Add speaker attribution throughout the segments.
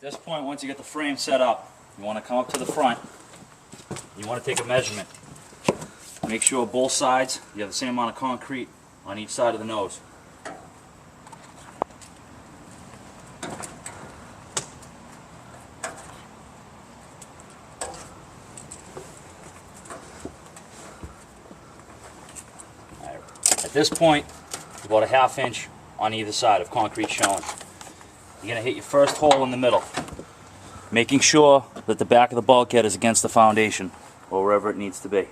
Speaker 1: this point, once you get the frame set up, you want to come up to the front. You want to take a measurement. Make sure both sides, you have the same amount of concrete on each side of the nose. At this point, about a ½ inch on either side of concrete showing. You're going to hit your first hole in the middle, making sure that the back of the bulkhead is against the foundation or wherever it needs to be.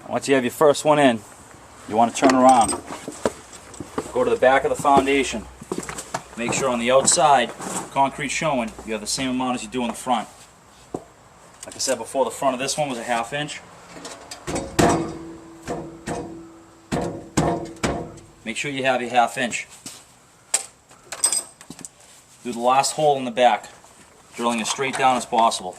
Speaker 1: Once you have your first one in, you want to turn around. Go to the back of the foundation. Make sure on the outside, concrete showing, you have the same amount as you do in the front. Like I said before, the front of this one was a ½ inch. Make sure you have your ½ inch. Do the last hole in the back, drilling as straight down as possible.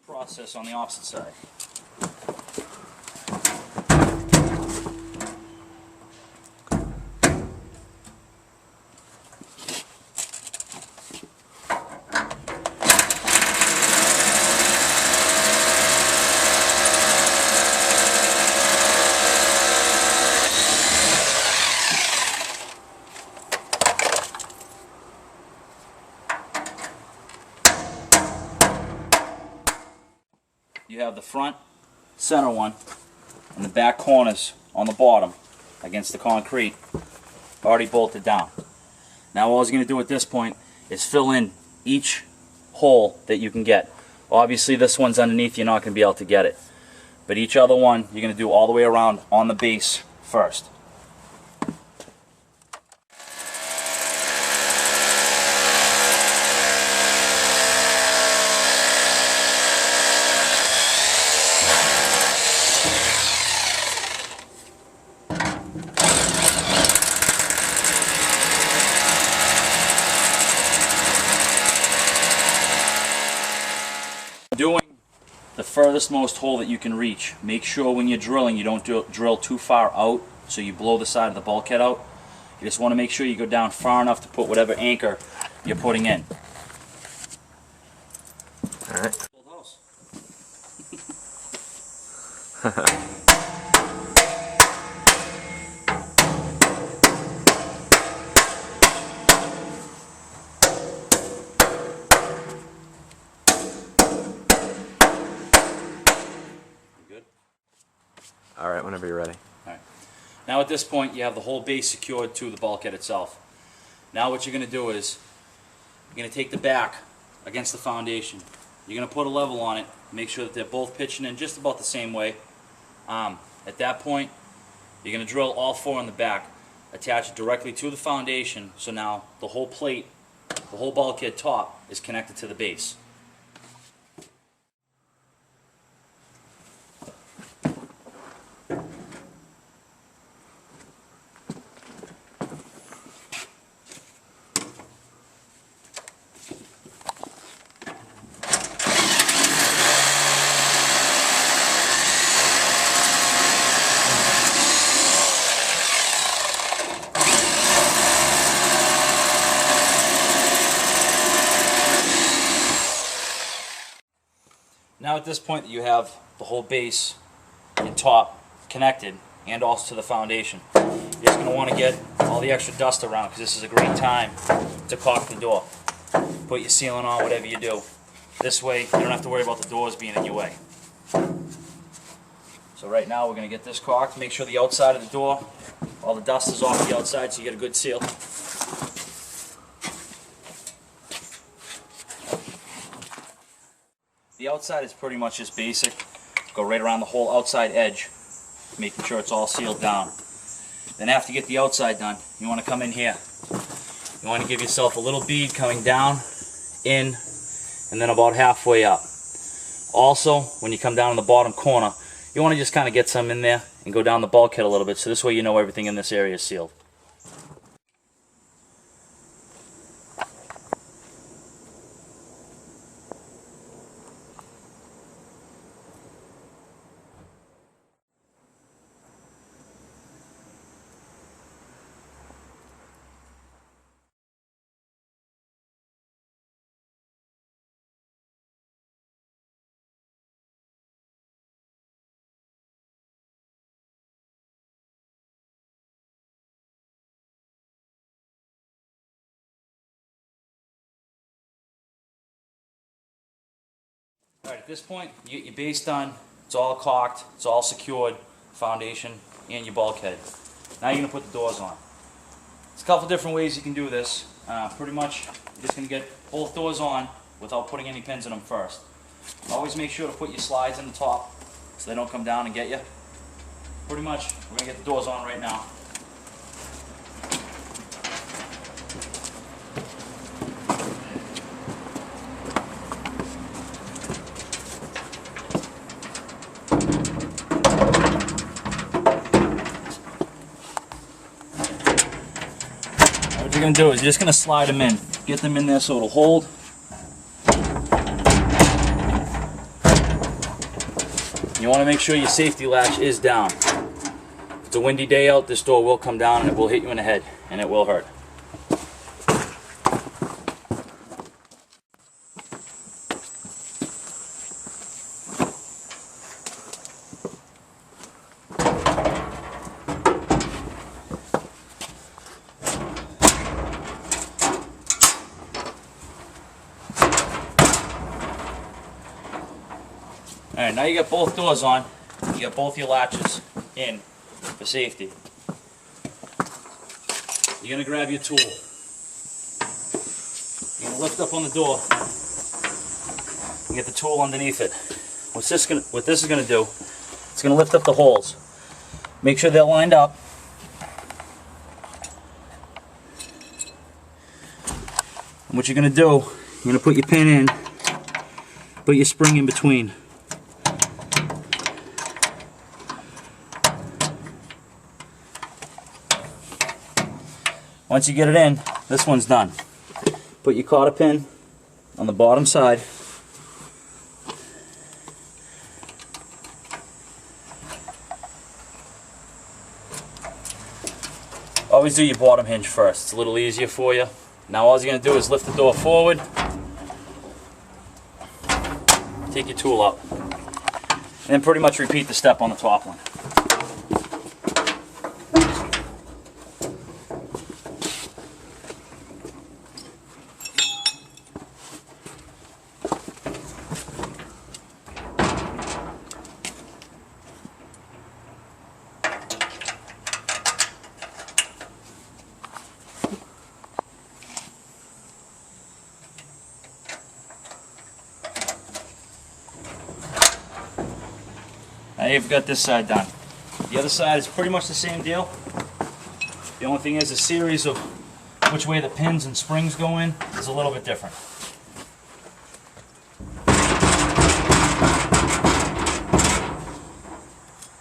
Speaker 1: Process on the opposite side. You have the front, center one, and the back corners on the bottom against the concrete already bolted down. Now all I was going to do at this point is fill in each hole that you can get. Obviously this one's underneath, you're not going to be able to get it. But each other one you're going to do all the way around on the base first. Doing the furthest most hole that you can reach. Make sure when you're drilling you don't drill too far out so you blow the side of the bulkhead out. You just want to make sure you go down far enough to put whatever anchor you're putting in.
Speaker 2: Alright. Alright, whenever you're ready.
Speaker 1: Alright. Now at this point you have the whole base secured to the bulkhead itself. Now what you're going to do is you're going to take the back against the foundation. You're going to put a level on it, make sure that they're both pitching in just about the same way. At that point you're going to drill all four in the back, attach it directly to the foundation, so now the whole plate, the whole bulkhead top is connected to the base. Now at this point that you have the whole base and top connected and also to the foundation, you're just going to want to get all the extra dust around because this is a great time to caulk the door. Put your sealant on, whatever you do. This way you don't have to worry about the doors being in your way. So right now we're going to get this caulked. Make sure the outside of the door, all the dust is off the outside so you get a good seal. The outside is pretty much just basic. go right around the whole outside edge, making sure it's all sealed down. Then after you get the outside done, you want to come in here. You want to give yourself a little bead coming down, in, and then about halfway up. Also, when you come down in the bottom corner, you want to just kind of get some in there and go down the bulkhead a little bit, so this way you know everything in this area is sealed. Alright, at this point, you get your base done, it's all caulked, it's all secured, foundation, and your bulkhead. Now you're going to put the doors on. There's a couple different ways you can do this. Pretty much, you're just going to get both doors on without putting any pins in them first. Always make sure to put your slides in the top so they don't come down and get you. Pretty much, we're going to get the doors on right now. What you're going to do is you're just going to slide them in. Get them in there so it'll hold. You want to make sure your safety latch is down. If it's a windy day out, this door will come down and it will hit you in the head, and it will hurt. Alright, now you got both doors on, you got both your latches in for safety. You're going to grab your tool. You're going to lift up on the door and get the tool underneath it. What this is going to do, it's going to lift up the holes. Make sure they're lined up. And what you're going to do, you're going to put your pin in, put your spring in between. Once you get it in, this one's done. Put your cotter pin on the bottom side. Always do your bottom hinge first. It's a little easier for you. Now all you're going to do is lift the door forward. Take your tool up. And then pretty much repeat the step on the top one. Now you've got this side done. The other side is pretty much the same deal. The only thing is the series of which way the pins and springs go in is a little bit different.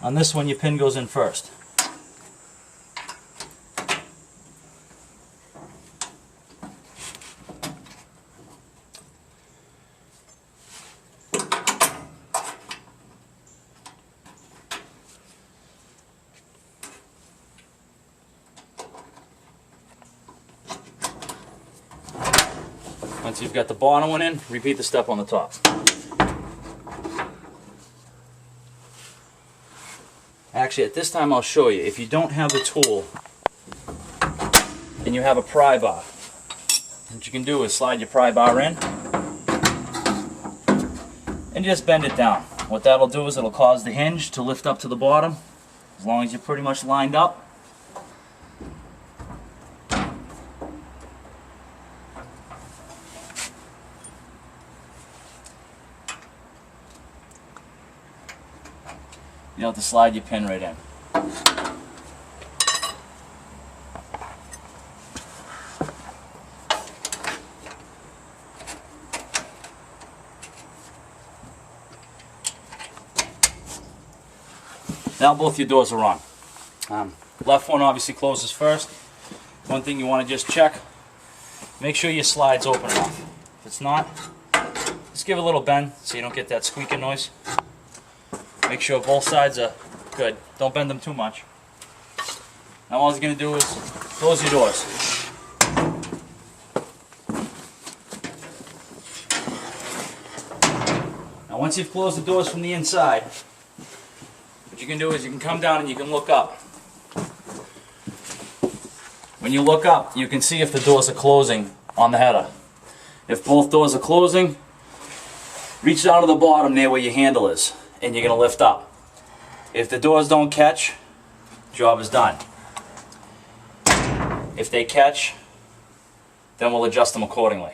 Speaker 1: On this one, your pin goes in first. Once you've got the bottom one in, repeat the step on the top. Actually, at this time I'll show you. If you don't have the tool and you have a pry bar, what you can do is slide your pry bar in and just bend it down. What that'll do is it'll cause the hinge to lift up to the bottom, as long as you're pretty much lined up. you have to slide your pin right in. Now both your doors are on. Left one obviously closes first. One thing you want to just check, make sure your slide's open enough. If it's not, just give it a little bend so you don't get that squeaking noise. Make sure both sides are good. Don't bend them too much. Now all you're going to do is close your doors. Now once you've closed the doors from the inside, what you can do is you can come down and you can look up. When you look up, you can see if the doors are closing on the header. If both doors are closing, reach down to the bottom near where your handle is, and you're going to lift up. If the doors don't catch, job is done. If they catch, then we'll adjust them accordingly.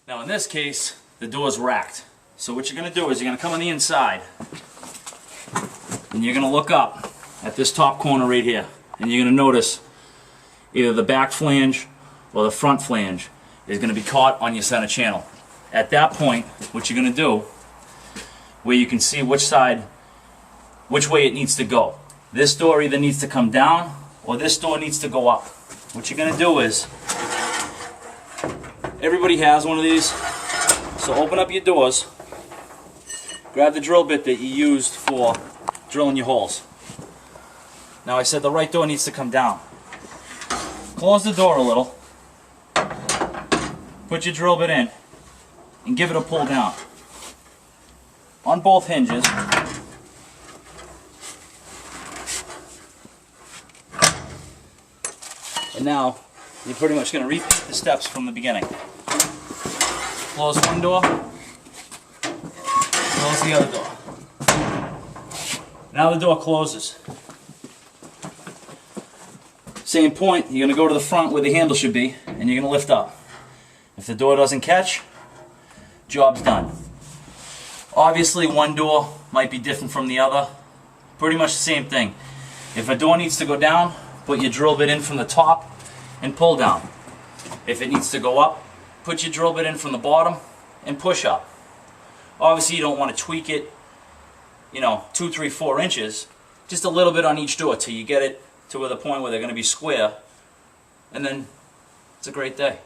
Speaker 1: Now in this case, the door's racked. So what you're going to do is you're going to come on the inside and you're going to look up at this top corner right here, and you're going to notice either the back flange or the front flange is going to be caught on your center channel. At that point, what you're going to do, where you can see which way it needs to go. This door either needs to come down or this door needs to go up. What you're going to do is, everybody has one of these, so open up your doors, grab the drill bit that you used for drilling your holes. Now I said the right door needs to come down. Close the door a little, put your drill bit in, and give it a pull down on both hinges. And now you're pretty much going to repeat the steps from the beginning. Close one door, close the other door. Now the door closes. Same point, you're going to go to the front where the handle should be, and you're going to lift up. If the door doesn't catch, job's done. Obviously one door might be different from the other. Pretty much the same thing. If a door needs to go down, put your drill bit in from the top and pull down. If it needs to go up, put your drill bit in from the bottom and push up. Obviously you don't want to tweak it, 2, 3, 4 inches. Just a little bit on each door till you get it to the point where they're going to be square, and then it's a great day.